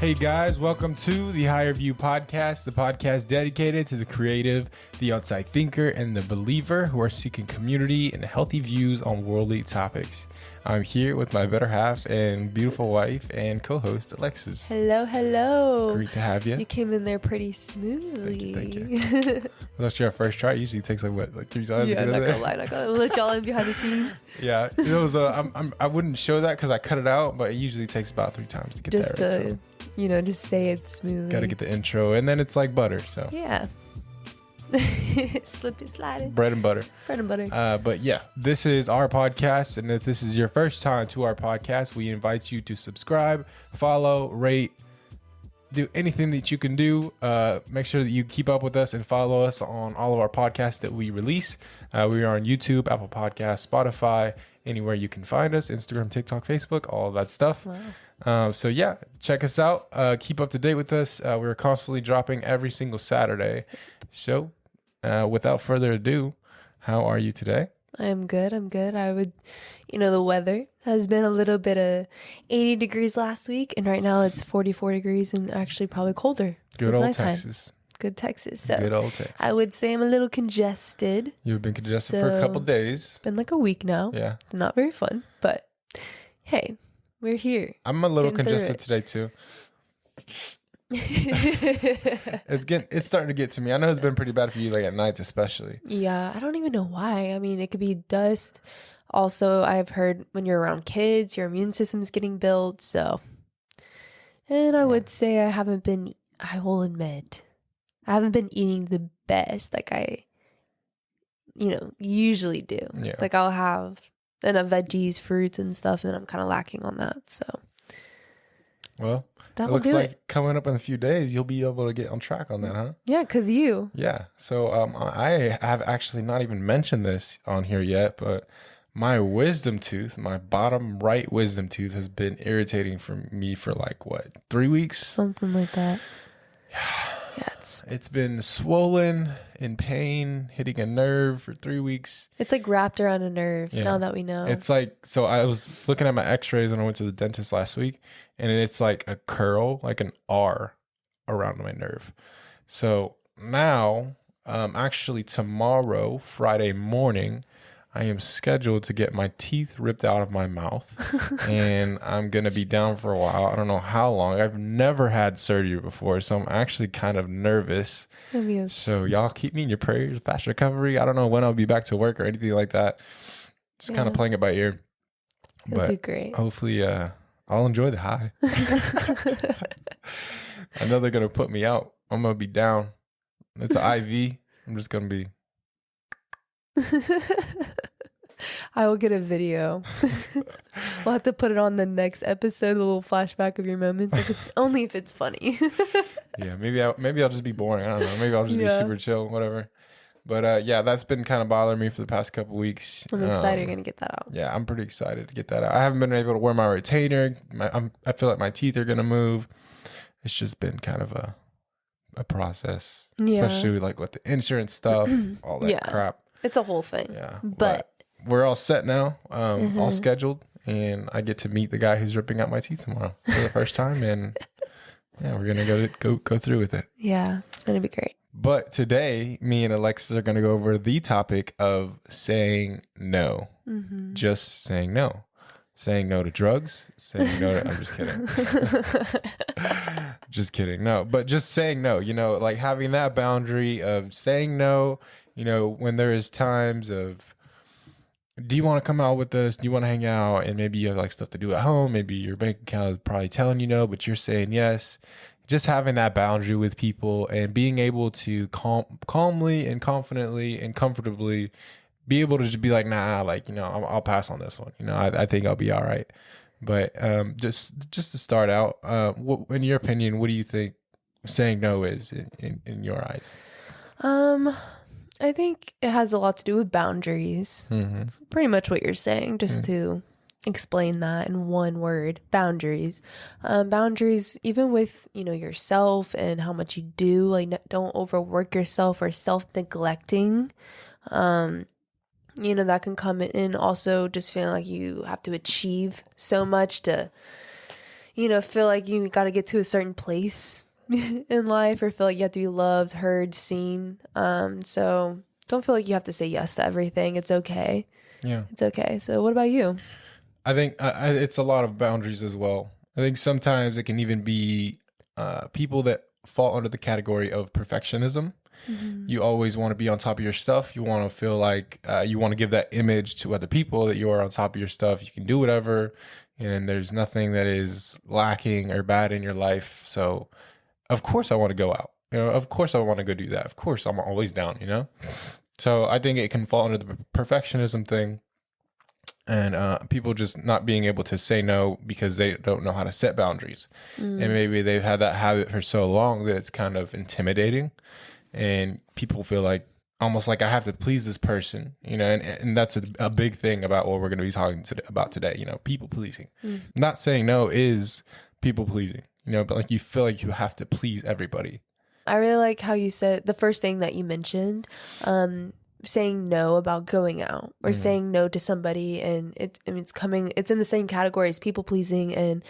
Hey guys, welcome to the Higher View Podcast, the podcast dedicated to the creative, the outside thinker, and the believer who are seeking community and healthy views on worldly topics. I'm here with my better half and beautiful wife and co-host, Alexus. Hello, hello. Great to have you. You came in there pretty smoothly. Thank you. Well, that's your first try. It usually takes like 3 times Yeah, to get not in there. gonna lie, not gonna let y'all in behind the scenes. Yeah, it was. I wouldn't show that because I cut it out, but it usually takes about 3 times to get Just there. to, just say it smoothly. Got to get the intro, and then it's like butter. So Yeah. Slippy sliding. bread and butter. Bread and butter. But yeah, this is our podcast, and if this is your first time to our podcast, we invite you to subscribe, follow, rate, do anything that you can do. Make sure that you keep up with us and follow us on all of our podcasts that we release. We are on YouTube, Apple Podcasts, Spotify, anywhere you can find us, Instagram, TikTok, Facebook, all of that stuff. Wow. So yeah, check us out. Keep up to date with us. We're constantly dropping every single Saturday. So without further ado, how are you today? I'm good. The weather has been a little bit of 80 degrees last week, and right now it's 44 degrees and actually probably colder. Good old Texas. Good Texas. So Good old Texas. I would say I'm a little congested. You've been congested for a couple days. It's been like a week now. Yeah. Not very fun, but hey, we're here. I'm a little Getting through congested it. today too. It's starting to get to me. I know it's been pretty bad for you, like at nights especially. Yeah, I don't even know why. I mean, it could be dust. Also, I've heard when you're around kids, your immune system's getting built. So, and I would say I will admit, I haven't been eating the best like I, usually do. Yeah. Like I'll have enough veggies, fruits and stuff, and I'm kind of lacking on that. So, Well, that it will looks do like it. coming up in a few days, you'll be able to get on track on that, huh? Yeah, because you. Yeah. So I have actually not even mentioned this on here yet, but my wisdom tooth, my bottom right wisdom tooth has been irritating for me for 3 weeks? Something like that. Yeah, It's been swollen, in pain, hitting a nerve for 3 weeks. it's like wrapped around a nerve. Yeah. Now that we know. It's so I was looking at my x-rays when I went to the dentist last week, and it's like a curl, like an R around my nerve. So now, actually tomorrow, Friday morning, I am scheduled to get my teeth ripped out of my mouth, and I'm going to be down for a while. I don't know how long. I've never had surgery before, so I'm actually kind of nervous. So y'all keep me in your prayers, fast recovery. I don't know when I'll be back to work or anything like that. Just kind of playing it by ear. You'll do great. Hopefully I'll enjoy the high. I know they're going to put me out. I'm going to be down. It's an IV. I'm just going to be. I will get a video. We'll have to put it on the next episode, a little flashback of your moments. Only if it's funny. Yeah, maybe I'll just be boring. I don't know. Maybe I'll just be super chill, whatever. But yeah, that's been kind of bothering me for the past couple weeks. I'm excited you're gonna get that out. Yeah, I'm pretty excited to get that out. I haven't been able to wear my retainer. I feel like my teeth are gonna move. It's just been kind of a process, especially with the insurance stuff, all that crap. It's a whole thing. Yeah, but we're all set now, all scheduled, and I get to meet the guy who's ripping out my teeth tomorrow for the first time, and yeah, we're gonna go through with it. Yeah, it's gonna be great. But today, me and Alexis are gonna go over the topic of saying no, just saying no. Saying no to drugs, saying no to, I'm just kidding. Just kidding. No, but just saying no, like having that boundary of saying no, when there is times of, do you want to come out with us? Do you want to hang out? And maybe you have stuff to do at home. Maybe your bank account is probably telling you no, but you're saying yes. Just having that boundary with people and being able to calmly and confidently and comfortably be able to just be like, nah, I'll pass on this one. I think I'll be all right. But just to start out, in your opinion, what do you think saying no is in your eyes? I think it has a lot to do with boundaries. Mm-hmm. It's pretty much what you're saying, just to explain that in one word: boundaries. Boundaries, even with yourself and how much you do. Don't overwork yourself or self-neglecting. That can come in also just feeling like you have to achieve so much to feel like you got to get to a certain place in life, or feel like you have to be loved, heard, seen. So don't feel like you have to say yes to everything. It's okay. Yeah. It's okay. So what about you? I think it's a lot of boundaries as well. I think sometimes it can even be people that fall under the category of perfectionism. You always want to be on top of your stuff. You want to feel like you want to give that image to other people that you are on top of your stuff. You can do whatever, and there's nothing that is lacking or bad in your life. So, of course, I want to go out. Of course, I want to go do that. Of course, I'm always down. So I think it can fall under the perfectionism thing, and people just not being able to say no because they don't know how to set boundaries, and maybe they've had that habit for so long that it's kind of intimidating. And people feel like almost like I have to please this person, and that's a big thing about what we're going to be talking about today, people pleasing. Not saying no is people pleasing, but like you feel like you have to please everybody. I really like how you said the first thing that you mentioned, saying no about going out or saying no to somebody, and it's in the same category as people pleasing, and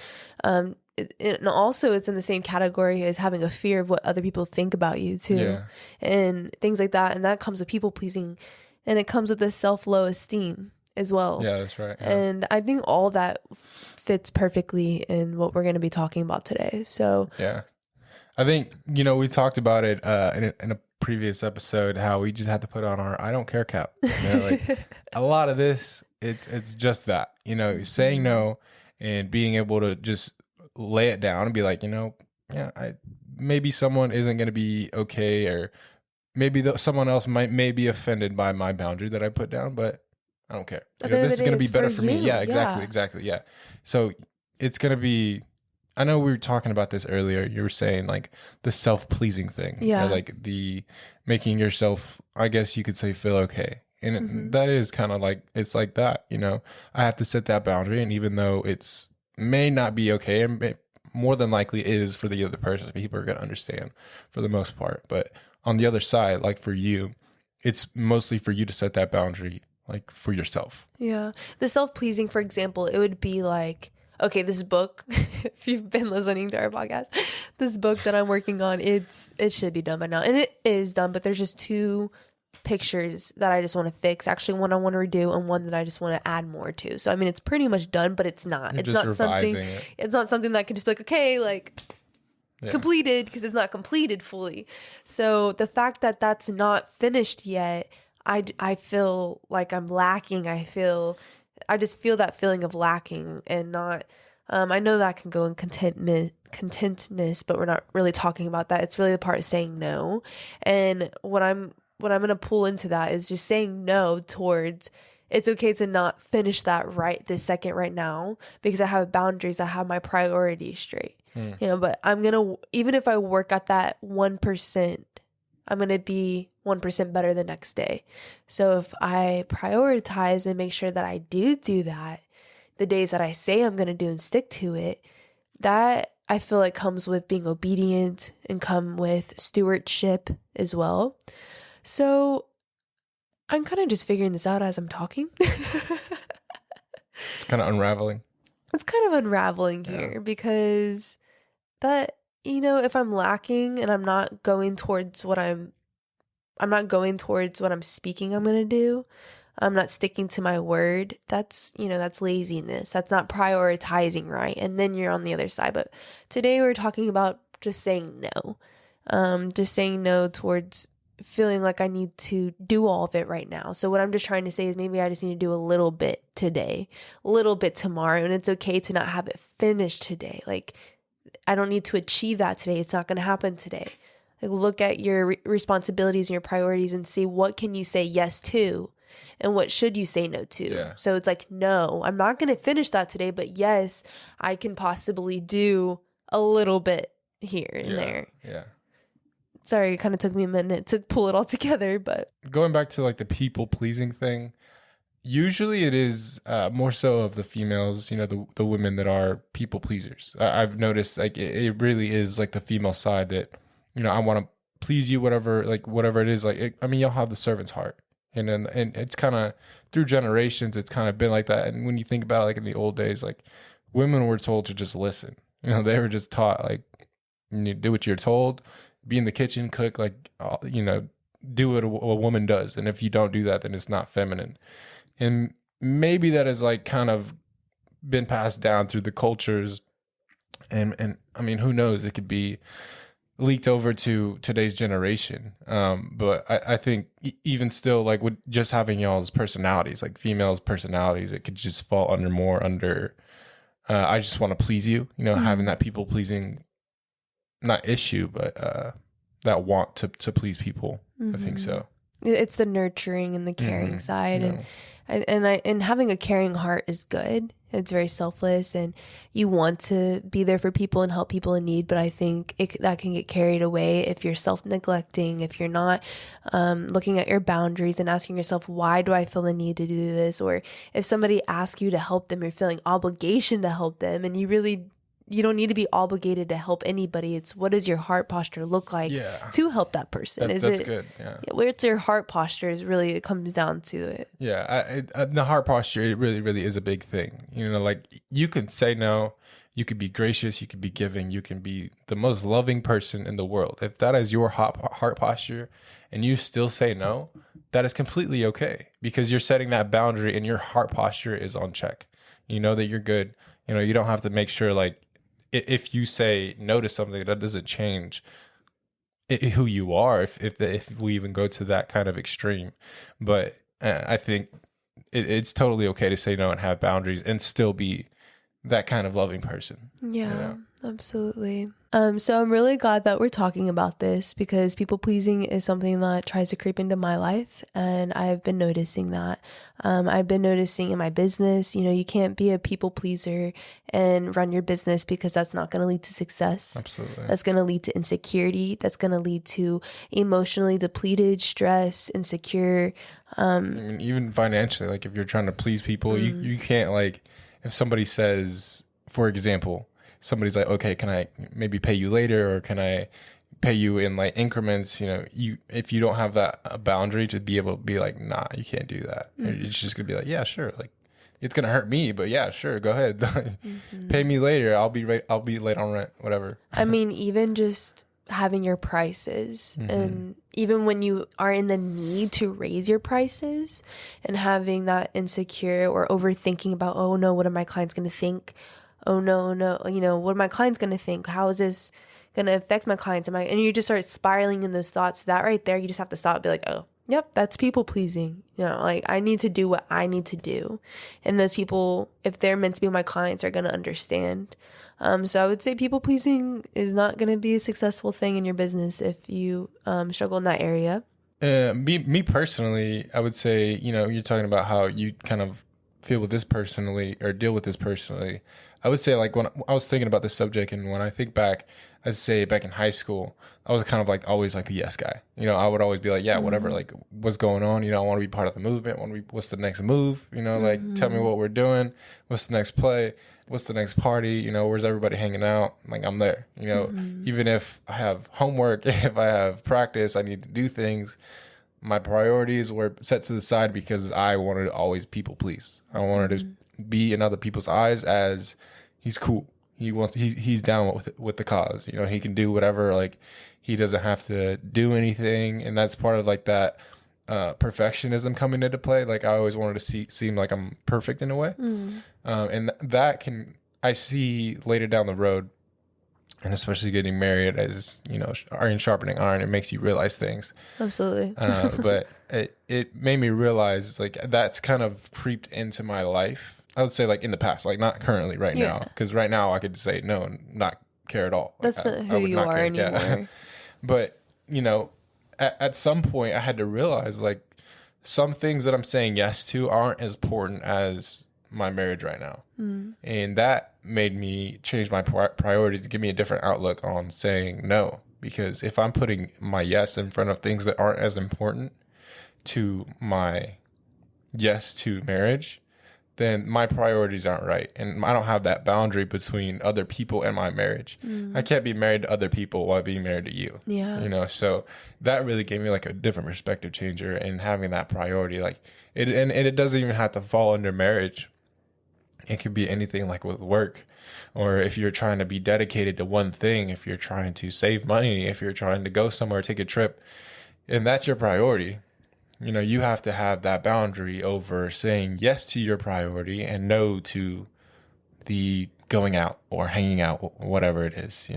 and also it's in the same category as having a fear of what other people think about you too, and things like that. And that comes with people pleasing, and it comes with this low esteem as well. Yeah, that's right. Yeah. And I think all that fits perfectly in what we're going to be talking about today. So yeah, I think we talked about it in a previous episode, how we just had to put on our I don't care cap. Like a lot of this, it's just that, saying no and being able to just lay it down and be like, maybe someone isn't going to be okay, or maybe someone else may be offended by my boundary that I put down, but I don't care. This is going to be better for me. Yeah, exactly. Yeah. So it's going to be, I know we were talking about this earlier. You were saying like the self-pleasing thing. Yeah. Like the making yourself, I guess you could say, feel okay. And that is kind of like, it's like that, I have to set that boundary. And even though it's may not be okay, and more than likely is for the other person, people are going to understand for the most part. But on the other side, like for you, it's mostly for you to set that boundary, like for yourself. Yeah. The self-pleasing, for example, it would be like, okay, this book, if you've been listening to our podcast, this book that I'm working on, it should be done by now. And it is done, but there's just 2 pictures that I just want to fix. Actually, one I want to redo and one that I just want to add more to. So, I mean, it's pretty much done, but it's not. It's not something. It's not something that I can just be like, okay, like completed, because it's not completed fully. So the fact that that's not finished yet, I feel like I'm lacking. I just feel that feeling of lacking and not. I know that can go in contentness, but we're not really talking about that. It's really the part of saying no, and what I'm going to pull into that is just saying no towards, it's okay to not finish that right this second right now, because I have boundaries, I have my priorities straight, but I'm going to, even if I work at that 1%, I'm going to be 1% better the next day. So if I prioritize and make sure that I do that, the days that I say I'm going to do and stick to it, that I feel like comes with being obedient and come with stewardship as well. So I'm kind of just figuring this out as I'm talking. It's kind of unraveling. It's kind of unraveling here because that, if I'm lacking and I'm not going towards what I'm speaking I'm going to do, I'm not sticking to my word, that's laziness. That's not prioritizing right. And then you're on the other side. But today we're talking about just saying no. Just saying no towards feeling like I need to do all of it right now. So what I'm just trying to say is maybe I just need to do a little bit today, a little bit tomorrow, and it's okay to not have it finished today. Like I don't need to achieve that today. It's not going to happen today. Like look at your responsibilities and your priorities and see what can you say yes to and what should you say no to. Yeah. So it's like, no, I'm not going to finish that today, but yes, I can possibly do a little bit here and there. Yeah. Sorry, it kind of took me a minute to pull it all together, but going back to like the people pleasing thing, usually it is more so of the females, the women that are people pleasers. I've noticed like it really is like the female side that, I want to please you, whatever it is. Like, y'all have the servant's heart, and it's kind of through generations, it's kind of been like that. And when you think about it, like in the old days, like women were told to just listen. They were just taught like, you do what you're told, be in the kitchen, cook, like, do what a woman does. And if you don't do that, then it's not feminine. And maybe that has like kind of been passed down through the cultures. And I mean, who knows? It could be leaked over to today's generation. But I think even still, like with just having y'all's personalities, like females' personalities, it could just fall under I just want to please you, having that people pleasing, not issue, but that want to please people. I think so. It's the nurturing and the caring side, and having a caring heart is good. It's very selfless, and you want to be there for people and help people in need. But I think that can get carried away if you're self-neglecting, if you're not looking at your boundaries and asking yourself, why do I feel the need to do this? Or if somebody asks you to help them, you're feeling obligation to help them, and you don't need to be obligated to help anybody. It's what does your heart posture look like to help that person? That's good. Yeah. Where's your heart posture is really, it comes down to it. Yeah. The heart posture, it really, really is a big thing. Like you can say no, you could be gracious, you could be giving, you can be the most loving person in the world. If that is your heart posture and you still say no, that is completely okay, because you're setting that boundary and your heart posture is on check. You know that you're good. You don't have to make sure like, if you say no to something, that doesn't change who you are, if we even go to that kind of extreme. But I think it's totally okay to say no and have boundaries and still be that kind of loving person. Yeah, absolutely. So I'm really glad that we're talking about this, because people pleasing is something that tries to creep into my life, and I've been noticing that. I've been noticing in my business, you can't be a people pleaser and run your business, because that's not going to lead to success. Absolutely. That's going to lead to insecurity. That's going to lead to emotionally depleted, stress, insecure. I mean, even financially, like if you're trying to please people, you can't, like, if somebody says, for example, somebody's like, okay, can I maybe pay you later, or can I pay you in like increments? If you don't have that boundary to be able to be like, nah, you can't do that. It's just gonna be like, yeah, sure, like it's gonna hurt me, but yeah, sure, go ahead, pay me later. I'll be late on rent, whatever. I mean, even just having your prices, and even when you are in the need to raise your prices, and having that insecure or overthinking about, oh no, what are my clients going to think? Oh no, what are my clients going to think? How is this going to affect my clients? And you just start spiraling in those thoughts. That right there, you just have to stop and be like, oh, yep, that's people pleasing. Like I need to do what I need to do. And those people, if they're meant to be my clients, are going to understand. So I would say people pleasing is not going to be a successful thing in your business if you struggle in that area. Me personally, I would say, you're talking about how you kind of feel with this personally or deal with this personally. I would say, like, when I was thinking about this subject, and when I think back, I'd say back in high school, I was kind of like always like the yes guy. I would always be like, yeah, whatever, like what's going on? I want to be part of the movement. What's the next move? Like tell me what we're doing. What's the next play? What's the next party? Where's everybody hanging out? Like I'm there, even if I have homework, if I have practice, I need to do things. My priorities were set to the side because I wanted to always people please. I wanted to be in other people's eyes as he's cool. He's down with the cause. He can do whatever. Like he doesn't have to do anything, and that's part of like that perfectionism coming into play. Like I always wanted to seem like I'm perfect in a way, and that I see later down the road, and especially getting married, as iron sharpening iron, it makes you realize things. Absolutely. But it made me realize like that's kind of creeped into my life. I would say like in the past, like not currently right now, because right now I could say no and not care at all. That's not who you are anymore. Yeah. But at some point I had to realize like some things that I'm saying yes to aren't as important as my marriage right now. And that made me change my priorities to give me a different outlook on saying no. Because if I'm putting my yes in front of things that aren't as important to my yes to marriage, then my priorities aren't right. And I don't have that boundary between other people and my marriage. I can't be married to other people while being married to you. Yeah. So that really gave me like a different perspective changer, and having that priority, like it doesn't even have to fall under marriage. It could be anything like with work, or if you're trying to be dedicated to one thing, if you're trying to save money, if you're trying to go somewhere, take a trip, and that's your priority. You have to have that boundary over saying yes to your priority and no to the going out or hanging out, whatever it is.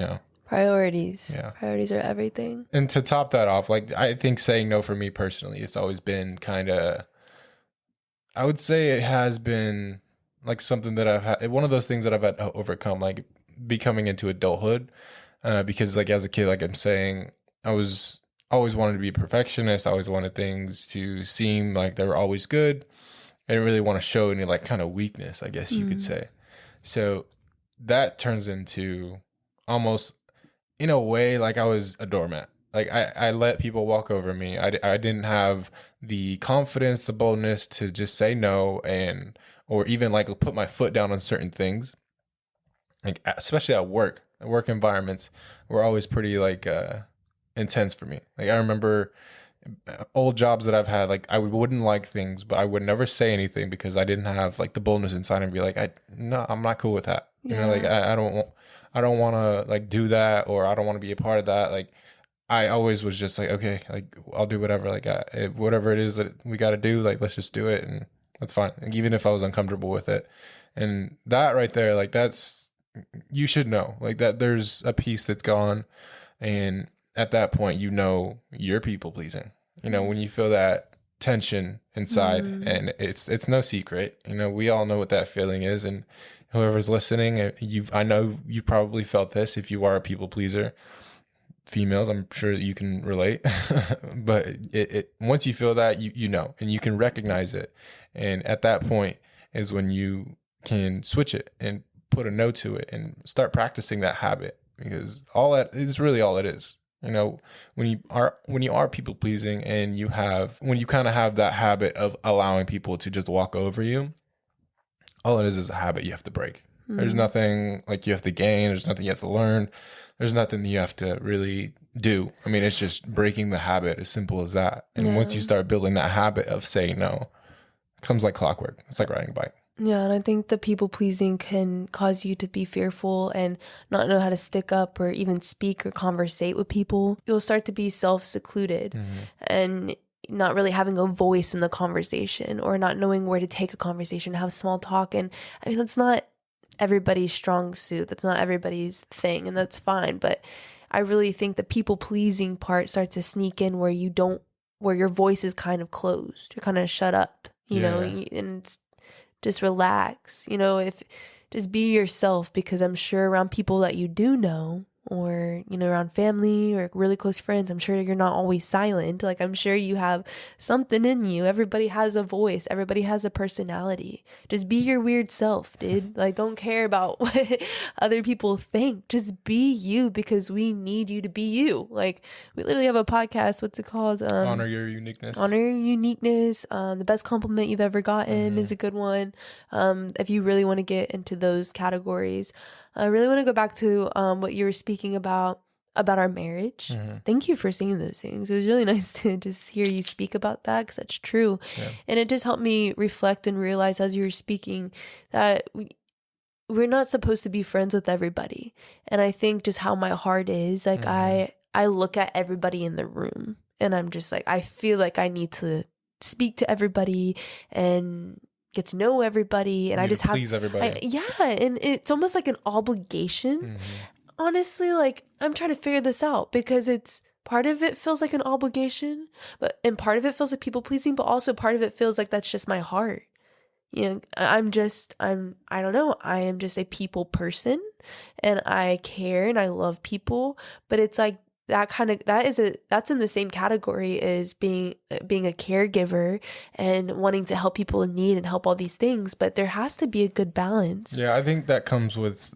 Priorities. Yeah. Priorities are everything. And to top that off, like, I think saying no for me personally, it's always been kind of, I would say it has been like something that I've had, one of those things that I've had to overcome, like becoming into adulthood. Because like as a kid, like I'm saying, I was always wanted to be a perfectionist. I always wanted things to seem like they were always good. I didn't really want to show any like kind of weakness, I guess you could say. So that turns into almost, in a way, like I was a doormat. Like I let people walk over me. I didn't have the confidence, the boldness to just say no, or even like put my foot down on certain things. Like especially at work environments were always pretty like intense for me. Like I remember old jobs that I've had, like I wouldn't like things, but I would never say anything because I didn't have like the boldness inside and be like, no, I'm not cool with that. Like I don't want to like do that, or I don't want to be a part of that. Like I always was just like, okay, like I'll do whatever, like whatever it is that we got to do, like let's just do it, and that's fine. Like, even if I was uncomfortable with it, and that right there, like that's, you should know, like that there's a piece that's gone, and at that point, you're people pleasing. When you feel that tension inside, and it's no secret. We all know what that feeling is, and whoever's listening, I know you probably felt this if you are a people pleaser. Females, I'm sure that you can relate. But it once you feel that, you know, and you can recognize it, and at that point is when you can switch it and put a no to it and start practicing that habit, because all that is really all it is. When you are people pleasing, and when you kind of have that habit of allowing people to just walk over you, all it is a habit you have to break. There's nothing like you have to gain. There's nothing you have to learn. There's nothing you have to really do. I mean, it's just breaking the habit, as simple as that. And once you start building that habit of saying no, it comes like clockwork. It's like riding a bike. Yeah, and I think the people pleasing can cause you to be fearful and not know how to stick up or even speak or conversate with people. You'll start to be self-secluded and not really having a voice in the conversation, or not knowing where to take a conversation, have small talk. And I mean, that's not everybody's strong suit. That's not everybody's thing, and that's fine. But I really think the people pleasing part starts to sneak in where your voice is kind of closed. You're kind of shut up, and it's just relax, if just be yourself, because I'm sure around people that you do know, or, around family or really close friends, I'm sure you're not always silent. Like, I'm sure you have something in you. Everybody has a voice. Everybody has a personality. Just be your weird self, dude. Like, don't care about what other people think. Just be you, because we need you to be you. Like, we literally have a podcast. What's it called? Honor your uniqueness. Honor your uniqueness. The best compliment you've ever gotten is a good one. If you really want to get into those categories, I really want to go back to what you were speaking about our marriage. Thank you for saying those things. It was really nice to just hear you speak about that, because that's true. Yeah. And it just helped me reflect and realize as you were speaking that we're not supposed to be friends with everybody. And I think just how my heart is, like I look at everybody in the room, and I'm just like, I feel like I need to speak to everybody and get to know everybody, and I just have please everybody. And it's almost like an obligation. Honestly, like I'm trying to figure this out, because it's part of it feels like an obligation, and part of it feels like people pleasing, but also part of it feels like that's just my heart. I don't know. I am just a people person, and I care and I love people, but it's like that's in the same category as being a caregiver and wanting to help people in need and help all these things, but there has to be a good balance. Yeah, I think that comes with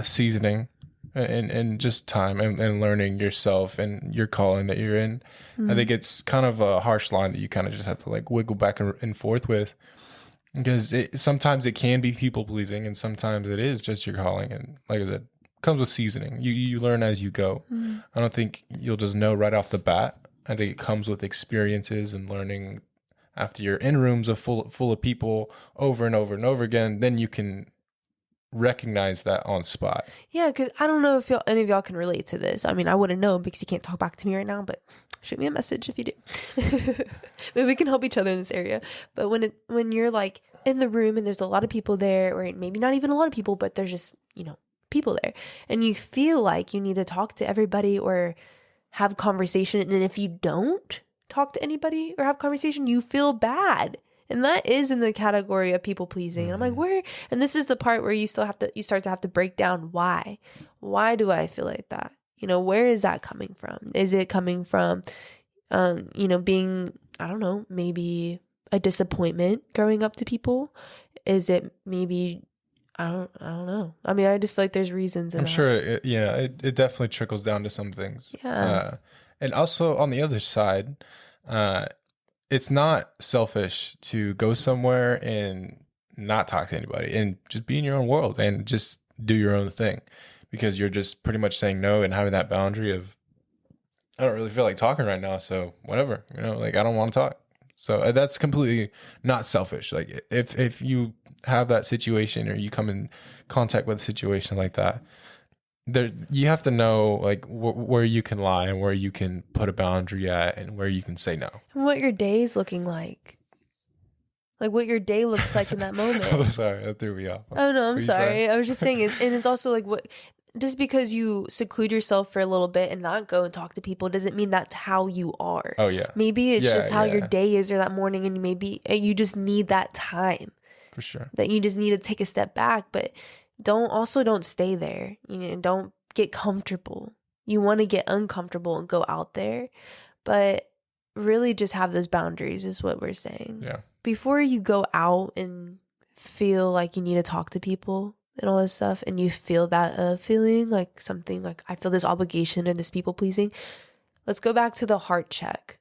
seasoning and just time and learning yourself and your calling that you're in. I think it's kind of a harsh line that you kind of just have to like wiggle back and forth with, because sometimes it can be people pleasing, and sometimes it is just your calling. And like I said, comes with seasoning. You learn as you go. I don't think you'll just know right off the bat. I think it comes with experiences and learning after you're in rooms of full of people over and over and over again, then you can recognize that on spot. Yeah, because I don't know if any of y'all can relate to this. I mean, I wouldn't know because you can't talk back to me right now, but shoot me a message if you do. Maybe we can help each other in this area. But when you're like in the room and there's a lot of people there, or maybe not even a lot of people, but there's just, people there, and you feel like you need to talk to everybody or have conversation, and if you don't talk to anybody or have conversation, you feel bad. And that is in the category of people pleasing. I'm like, where? And this is the part where you start to have to break down why. Why do I feel like that? Where is that coming from? Is it coming from, being, I don't know, maybe a disappointment growing up to people? Is it maybe, I don't know. I mean, I just feel like there's reasons. I'm sure, it definitely trickles down to some things. Yeah. And also on the other side, it's not selfish to go somewhere and not talk to anybody and just be in your own world and just do your own thing, because you're just pretty much saying no and having that boundary of, I don't really feel like talking right now, so whatever, like I don't want to talk. So that's completely not selfish. Like if you have that situation or you come in contact with a situation like that, there you have to know like where you can lie and where you can put a boundary at and where you can say no. And what your day is looking like what your day looks like in that moment. I'm sorry, that threw me off. Oh no, I'm sorry. I was just saying it, and it's also like what. Just because you seclude yourself for a little bit and not go and talk to people doesn't mean that's how you are. Oh yeah. Maybe it's just how your day is or that morning, and maybe you just need that time. For sure. That you just need to take a step back, but don't stay there. Don't get comfortable. You want to get uncomfortable and go out there, but really just have those boundaries is what we're saying. Yeah. Before you go out and feel like you need to talk to people and all this stuff, and you feel that feeling like something like I feel this obligation and this people pleasing, let's go back to the heart check.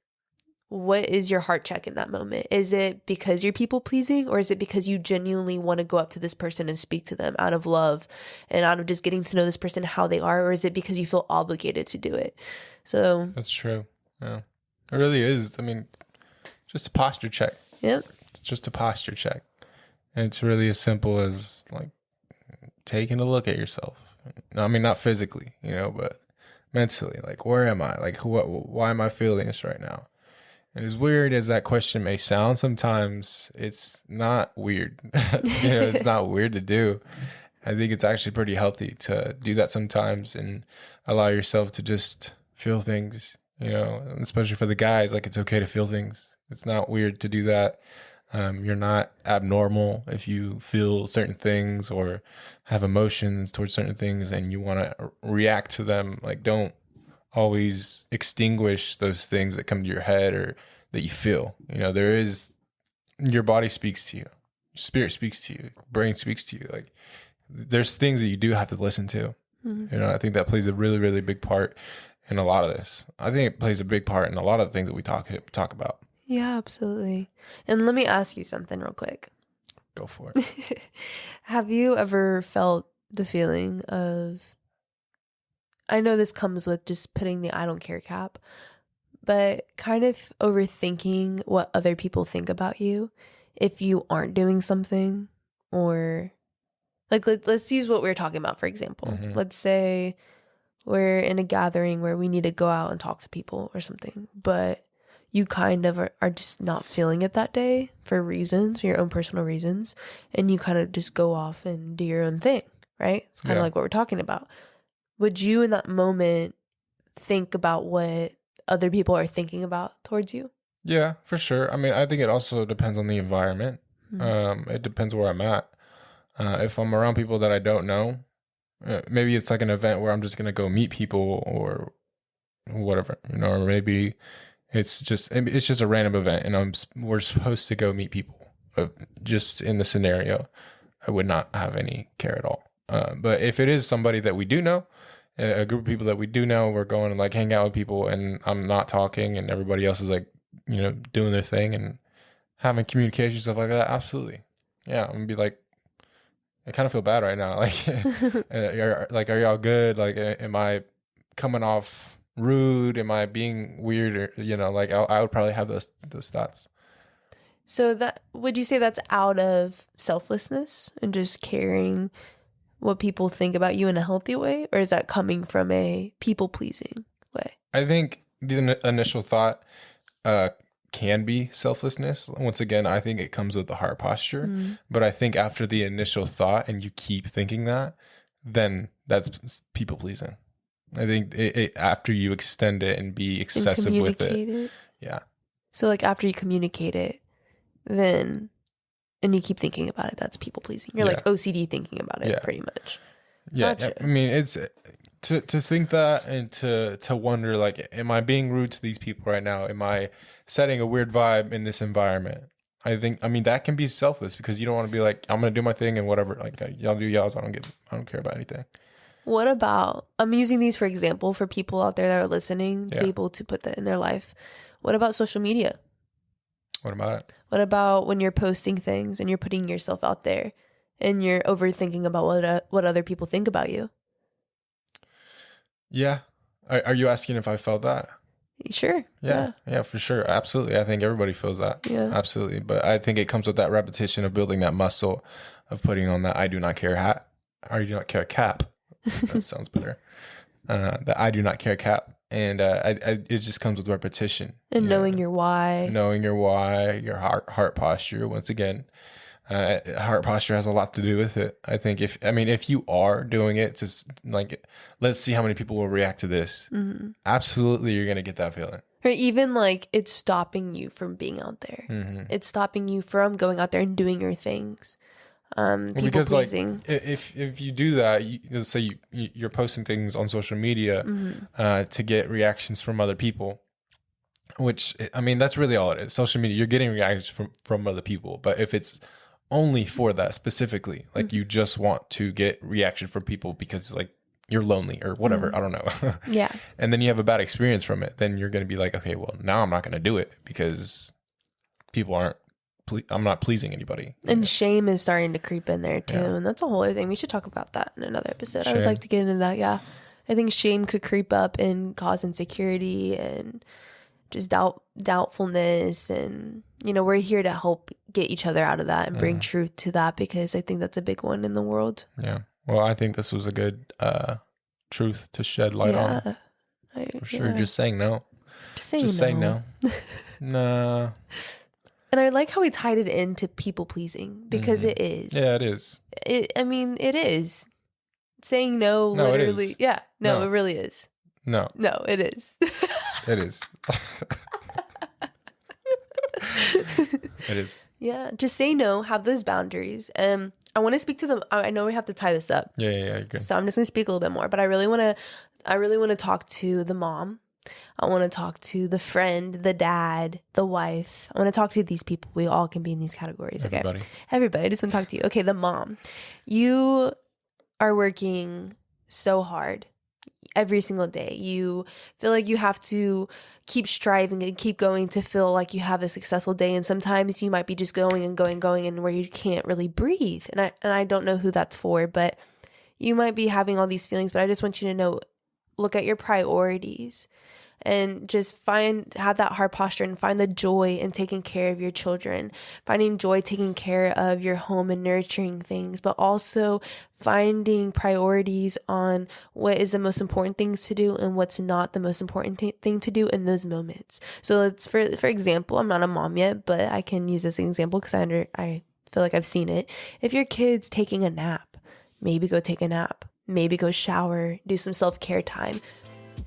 What is your heart check in that moment? Is it because you're people pleasing, or is it because you genuinely want to go up to this person and speak to them out of love and out of just getting to know this person how they are, or is it because you feel obligated to do it? So that's true. Yeah, it really is. I mean, just a posture check. Yep. It's just a posture check, and it's really as simple as like taking a look at yourself. I mean, not physically, but mentally. Like, where am I? Like, why am I feeling this right now? And as weird as that question may sound, sometimes it's not weird. It's not weird to do. I think it's actually pretty healthy to do that sometimes and allow yourself to just feel things, especially for the guys. Like, it's okay to feel things. It's not weird to do that. You're not abnormal if you feel certain things or have emotions towards certain things and you want to react to them. Like, don't always extinguish those things that come to your head or that you feel. Your body speaks to you, your spirit speaks to you, brain speaks to you. Like, there's things that you do have to listen to. Mm-hmm. I think that plays a really, really big part in a lot of this. I think it plays a big part in a lot of the things that we talk about. Yeah, absolutely. And let me ask you something real quick. Go for it. Have you ever felt the feeling of, I know this comes with just putting the I don't care cap, but kind of overthinking what other people think about you if you aren't doing something, or like let's use what we were talking about, for example. Mm-hmm. Let's say we're in a gathering where we need to go out and talk to people or something, but you kind of are just not feeling it that day for reasons, your own personal reasons, and you kind of just go off and do your own thing, right? It's kind of like what we're talking about. Would you in that moment think about what other people are thinking about towards you? Yeah, for sure. I mean, I think it also depends on the environment. Mm-hmm. It depends where I'm at. If I'm around people that I don't know, maybe it's like an event where I'm just going to go meet people or whatever, or maybe it's just a random event and we're supposed to go meet people. Just in the scenario, I would not have any care at all. But if it is somebody that we do know, a group of people that we do know, we're going to like hang out with people and I'm not talking and everybody else is like, doing their thing and having communication, stuff like that. Absolutely. Yeah. I'm gonna be like, I kind of feel bad right now. Like, are y'all good? Like, am I coming off rude? Am I being weird? Or, like I would probably have those thoughts. So that, would you say that's out of selflessness and just caring what people think about you in a healthy way? Or is that coming from a people pleasing way? I think the initial thought can be selflessness. Once again, I think it comes with the heart posture. But I think after the initial thought and you keep thinking that, then that's people pleasing. I think after you extend it and be excessive with it. Yeah. So like after you communicate it, then, and you keep thinking about it, that's people pleasing. You're like OCD thinking about it pretty much. Yeah. Gotcha. I mean, it's to think that and to wonder, like, am I being rude to these people right now? Am I setting a weird vibe in this environment? I mean, that can be selfless because you don't want to be like, I'm going to do my thing and whatever. Like, y'all do y'all's. I don't care about anything. What about, I'm using these for example for people out there that are listening to be able to put that in their life. What about social media? What about it? What about when you're posting things and you're putting yourself out there and you're overthinking about what other people think about you? Yeah. Are you asking if I felt that? Sure. Yeah, for sure. Absolutely. I think everybody feels that. Yeah. Absolutely. But I think it comes with that repetition of building that muscle of putting on that I do not care hat. Or I do not care cap. That sounds better. The I do not care cap. And it just comes with repetition. And knowing your why. Knowing your why, your heart posture. Once again, heart posture has a lot to do with it. I think if you are doing it, just like, let's see how many people will react to this. Mm-hmm. Absolutely, you're going to get that feeling. Or even like it's stopping you from being out there. Mm-hmm. It's stopping you from going out there and doing your things. People pleasing. Like, if you do that, let's say you're posting things on social media to get reactions from other people, which, I mean, that's really all it is. Social media, you're getting reactions from other people. But if it's only for that specifically, like you just want to get reaction from people because like you're lonely or whatever, I don't know. Yeah. And then you have a bad experience from it, then you're going to be like, okay, well, now I'm not going to do it because I'm not pleasing anybody. And shame is starting to creep in there too. Yeah. And that's a whole other thing. We should talk about that in another episode. Shame. I would like to get into that. Yeah. I think shame could creep up and cause insecurity and just doubtfulness. And, we're here to help get each other out of that and bring truth to that, because I think that's a big one in the world. Yeah. Well, I think this was a good truth to shed light on. For sure. Yeah. Just saying no. Just saying no. Nah. And I like how we tied it into people pleasing, because it is. Yeah, it is. It is. Saying no literally. It is. Yeah. No, it really is. No. No, it is. It is. It is. Yeah. Just say no, have those boundaries. I want to speak to them. I know we have to tie this up. Yeah, you're good. So I'm just going to speak a little bit more, but I really want to talk to the mom. I want to talk to the friend, the dad, the wife. I want to talk to these people. We all can be in these categories. Okay. Everybody. I just want to talk to you. Okay. The mom, you are working so hard every single day. You feel like you have to keep striving and keep going to feel like you have a successful day. And sometimes you might be just going and where you can't really breathe. And I don't know who that's for, but you might be having all these feelings, but I just want you to know, look at your priorities and just have that heart posture and find the joy in taking care of your children, finding joy taking care of your home and nurturing things, but also finding priorities on what is the most important things to do and what's not the most important thing to do in those moments. So it's for example, I'm not a mom yet, but I can use this example because I feel like I've seen it. If your kid's taking a nap, maybe go take a nap, maybe go shower, do some self-care time.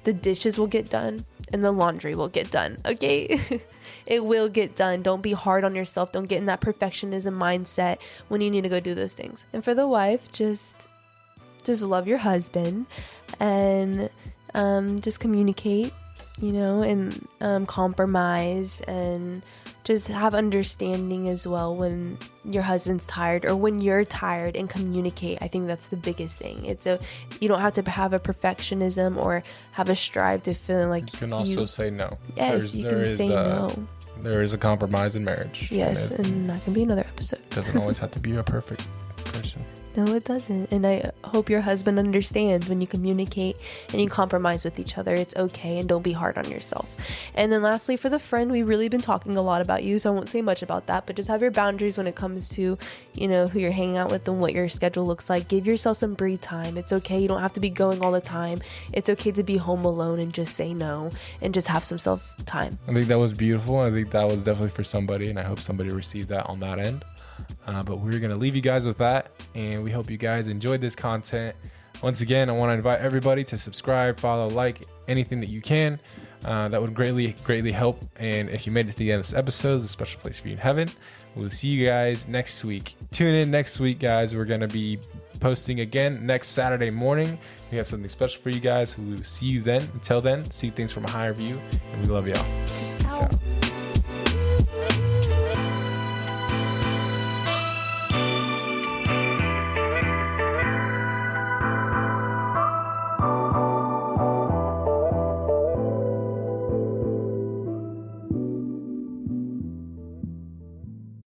The dishes will get done and the laundry will get done. Okay. It will get done. Don't be hard on yourself. Don't get in that perfectionism mindset when you need to go do those things. And for the wife, just love your husband and just communicate, and compromise and just have understanding as well when your husband's tired or when you're tired, and communicate. I think that's the biggest thing. You don't have to have a perfectionism or have a strive to feel like you can also say no. Yes, you can say no. there is a compromise in marriage. Yes, and that can be another episode. Doesn't always have to be a perfect person. No, it doesn't. And I hope your husband understands when you communicate and you compromise with each other, it's okay, and don't be hard on yourself. And then lastly, for the friend, we've really been talking a lot about you, so I won't say much about that, but just have your boundaries when it comes to, you know, who you're hanging out with and what your schedule looks like. Give yourself some breathe time. It's okay. You don't have to be going all the time. It's okay to be home alone and just say no and just have some self time. I think that was beautiful. I think that was definitely for somebody, and I hope somebody received that on that end. But we're going to leave you guys with that, and we hope you guys enjoyed this content. Once again, I want to invite everybody to subscribe, follow, like, anything that you can. That would greatly help. And if you made it to the end of this episode, there's a special place for you in heaven. We'll see you guys next week. Tune in next week, guys. We're going to be posting again next Saturday morning. We have something special for you guys. We will see you then. Until then, see things from a higher view, and we love y'all. Peace out.